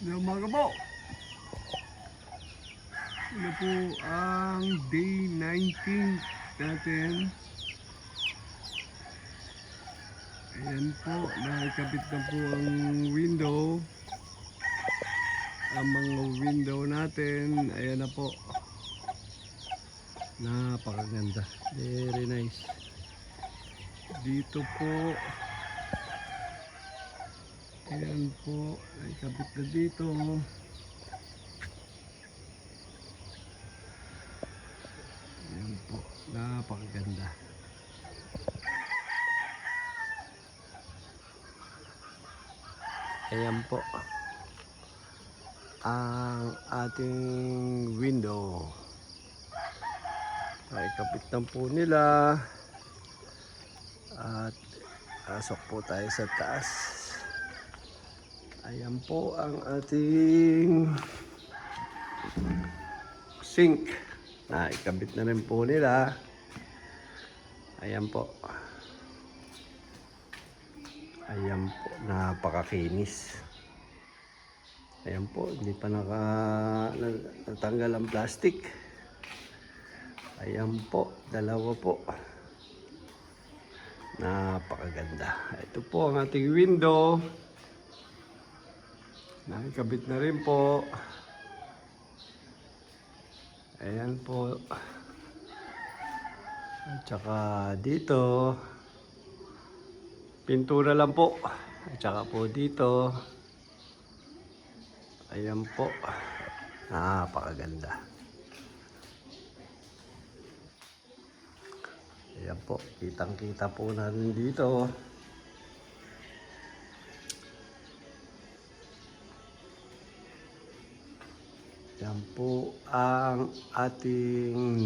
na umaga po. Ano po ang day 19 natin. Ayan po, nakikabit na po ang window. Ang mga window natin, ayan na po. Napakaganda, very nice. Dito po, ayan po, nakikabit na dito. Ayan po, napakaganda. Ayan po ang ating window. Nakikabit na po nila. At asok po tayo sa taas. Ayan po ang ating sink. Nakikabit na rin po nila. Ayan po. Ayan po, napakakinis. Ayan po, hindi pa natanggal ang plastic. Ayan po, dalawa po. Napakaganda. Ito po ang ating window. Nakikabit na rin po. Ayan po. At saka dito, pintura lang po. At saka po dito. Ayan po. Napakaganda. Ayan po. Kitang-kita po natin dito. Ayan po ang ating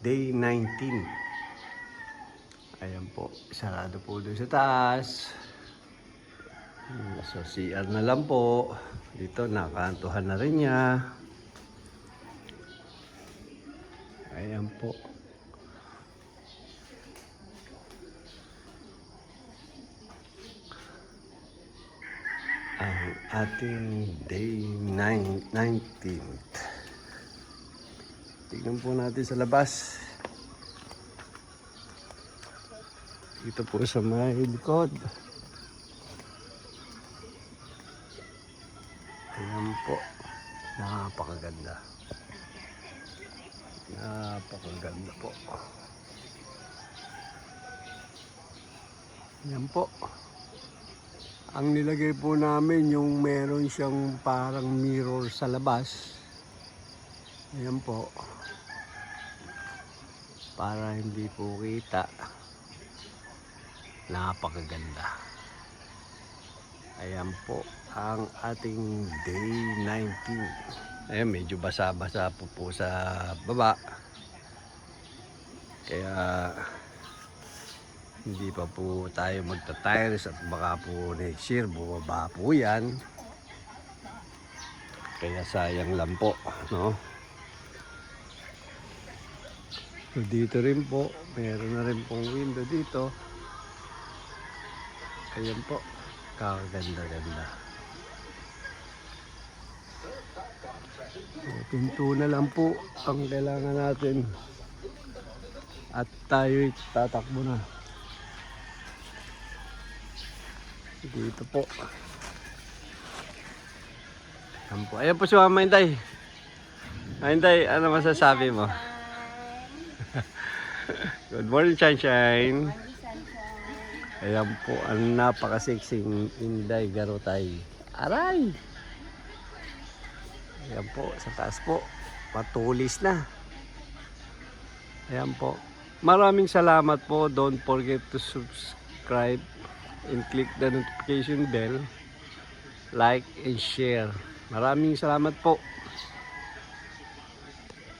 day 19. Ayan po. Sarado po doon sa taas. So CR na lang po. Dito nakakantuhan na rin niya. Ayan po. Ang ating day 19th. Tignan po natin sa labas. Dito po sa may likod. Ayan po. Napakaganda. Napakaganda po. Ayan po. Ang nilagay po namin yung meron siyang parang mirror sa labas. Ayan po. Para hindi po kita. Napakaganda. Ayan po ang ating day 19. Ayan, medyo basa-basa po sa baba. Kaya hindi pa po tayo magta-tires at baka po next year bumaba po yan. Kaya sayang lang po, no? So dito rin po, meron na rin pong window dito. Ayan po, kakaganda-ganda. So, pinto na lang po ang kailangan natin. At tayo'y tatakbo na. Dito po. Ayan po. Ayan po si Mama Inday. Mama Inday, ano masasabi mo? Good morning, Sunshine. Ayan po, ang napakasiksing Inday Garutay. Aray! Ayan po, sa taas po. Matulis na. Ayan po. Maraming salamat po. Don't forget to subscribe and click the notification bell, like and share. Maraming salamat po.